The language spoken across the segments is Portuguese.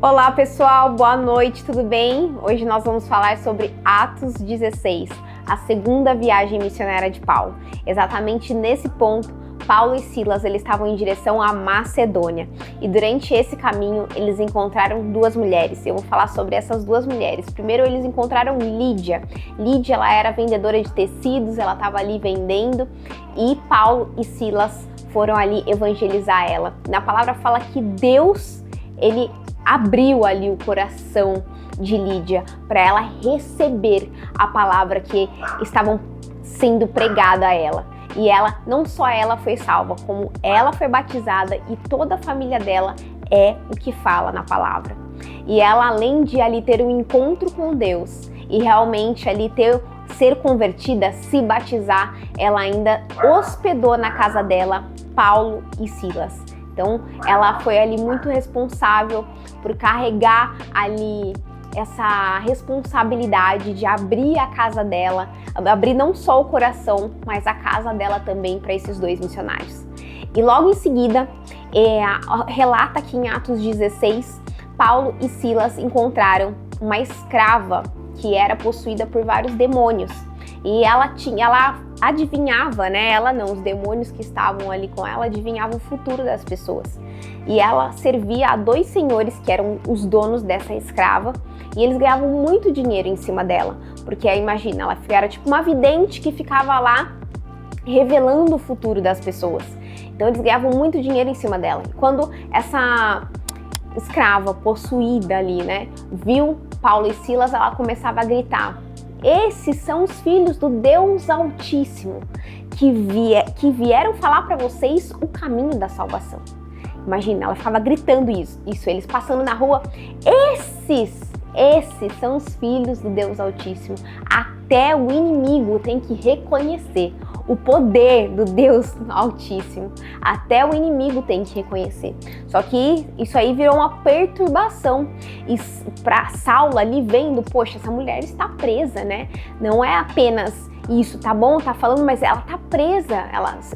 Olá pessoal, boa noite, tudo bem? Hoje nós vamos falar sobre Atos 16, a segunda viagem missionária de Paulo. Exatamente nesse ponto, Paulo e Silas eles estavam em direção à Macedônia e durante esse caminho eles encontraram duas mulheres. Eu vou falar sobre essas duas mulheres. Primeiro eles encontraram Lídia. Lídia ela era vendedora de tecidos, ela estava ali vendendo e Paulo e Silas foram ali evangelizar ela. Na palavra fala que Deus ele abriu ali o coração de Lídia para ela receber a palavra que estavam sendo pregada a ela. E ela, não só ela foi salva, como ela foi batizada e toda a família dela é o que fala na palavra. E ela, além de ali ter um encontro com Deus e realmente ali ser convertida, se batizar, ela ainda hospedou na casa dela Paulo e Silas. Então, ela foi ali muito responsável por carregar ali essa responsabilidade de abrir a casa dela, abrir não só o coração, mas a casa dela também para esses dois missionários. E logo em seguida, relata que em Atos 16, Paulo e Silas encontraram uma escrava que era possuída por vários demônios. E ela adivinhava, né? Ela não, os demônios que estavam ali com ela adivinhavam o futuro das pessoas. E ela servia a dois senhores que eram os donos dessa escrava e eles ganhavam muito dinheiro em cima dela. Porque imagina, ela era tipo uma vidente que ficava lá revelando o futuro das pessoas. Então eles ganhavam muito dinheiro em cima dela. E quando essa escrava possuída ali, né, viu Paulo e Silas, ela começava a gritar: esses são os filhos do Deus Altíssimo que vieram falar para vocês o caminho da salvação. Imagina, ela ficava gritando isso, eles passando na rua, esses são os filhos do Deus Altíssimo. Até o inimigo tem que reconhecer o poder do Deus Altíssimo. Até o inimigo tem que reconhecer. Só que isso aí virou uma perturbação. E para Saulo ali vendo, poxa, essa mulher está presa, né? Não é apenas isso, tá bom, tá falando, mas ela tá presa.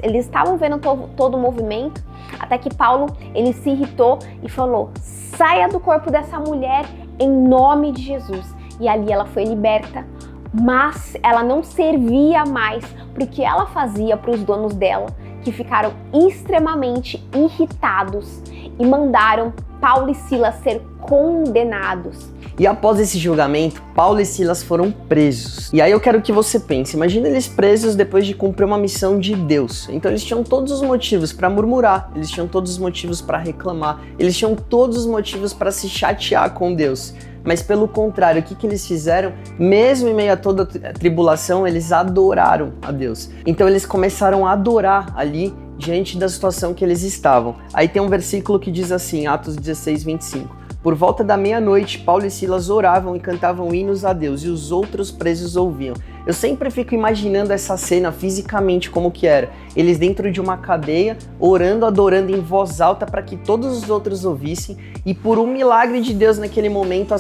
Eles estavam vendo todo o movimento, até que Paulo, ele se irritou e falou: saia do corpo dessa mulher em nome de Jesus. E ali ela foi liberta, mas ela não servia mais para o que ela fazia para os donos dela, que ficaram extremamente irritados e mandaram Paulo e Silas ser condenados. E após esse julgamento, Paulo e Silas foram presos. E aí eu quero que você pense, imagina eles presos depois de cumprir uma missão de Deus. Então eles tinham todos os motivos para murmurar, eles tinham todos os motivos para reclamar, eles tinham todos os motivos para se chatear com Deus. Mas pelo contrário, o que eles fizeram? Mesmo em meio a toda a tribulação, eles adoraram a Deus. Então eles começaram a adorar ali diante da situação que eles estavam. Aí tem um versículo que diz assim, Atos 16, 25. Por volta da meia-noite, Paulo e Silas oravam e cantavam hinos a Deus, e os outros presos ouviam. Eu sempre fico imaginando essa cena fisicamente como que era. Eles dentro de uma cadeia, orando, adorando em voz alta para que todos os outros ouvissem, e por um milagre de Deus naquele momento,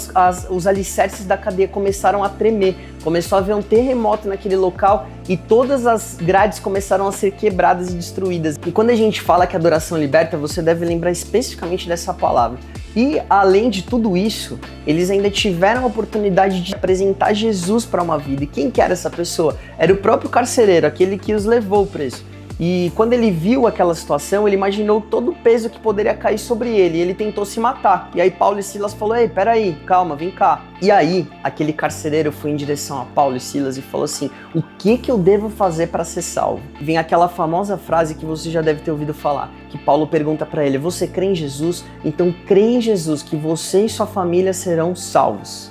os alicerces da cadeia começaram a tremer. Começou a haver um terremoto naquele local e todas as grades começaram a ser quebradas e destruídas. E quando a gente fala que a adoração liberta, você deve lembrar especificamente dessa palavra. E além de tudo isso, eles ainda tiveram a oportunidade de apresentar Jesus para uma vida. E quem que era essa pessoa? Era o próprio carcereiro, aquele que os levou preso. E quando ele viu aquela situação, ele imaginou todo o peso que poderia cair sobre ele. E ele tentou se matar. E aí Paulo e Silas falou: ei, peraí, calma, vem cá. E aí, aquele carcereiro foi em direção a Paulo e Silas e falou assim: o que eu devo fazer para ser salvo? Vem aquela famosa frase que você já deve ter ouvido falar, que Paulo pergunta para ele: você crê em Jesus? Então crê em Jesus que você e sua família serão salvos.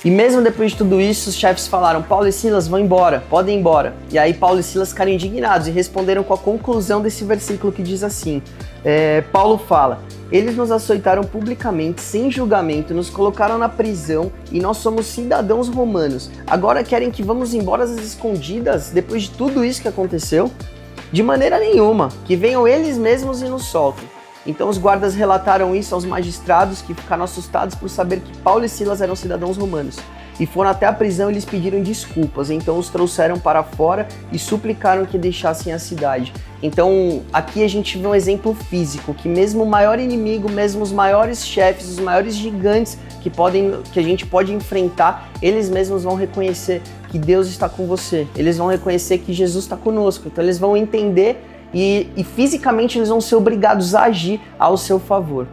E mesmo depois de tudo isso, os chefes falaram: Paulo e Silas vão embora, podem ir embora. E aí Paulo e Silas ficaram indignados e responderam com a conclusão desse versículo que diz assim, Paulo fala: eles nos açoitaram publicamente, sem julgamento, nos colocaram na prisão e nós somos cidadãos romanos. Agora querem que vamos embora às escondidas depois de tudo isso que aconteceu? De maneira nenhuma, que venham eles mesmos e nos soltem. Então os guardas relataram isso aos magistrados, que ficaram assustados por saber que Paulo e Silas eram cidadãos romanos. e foram até a prisão e eles pediram desculpas. Então os trouxeram para fora e suplicaram que deixassem a cidade. Então aqui a gente vê um exemplo físico, que mesmo o maior inimigo, mesmo os maiores chefes, os maiores gigantes que a gente pode enfrentar, eles mesmos vão reconhecer que Deus está com você. Eles vão reconhecer que Jesus está conosco. Então eles vão entender e fisicamente eles vão ser obrigados a agir ao seu favor.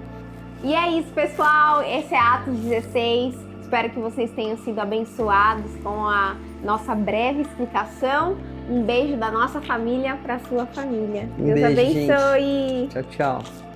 E é isso, pessoal. Esse é Atos 16. Espero que vocês tenham sido abençoados com a nossa breve explicação. Um beijo da nossa família para a sua família. Deus beijo, abençoe. Gente. Tchau, tchau.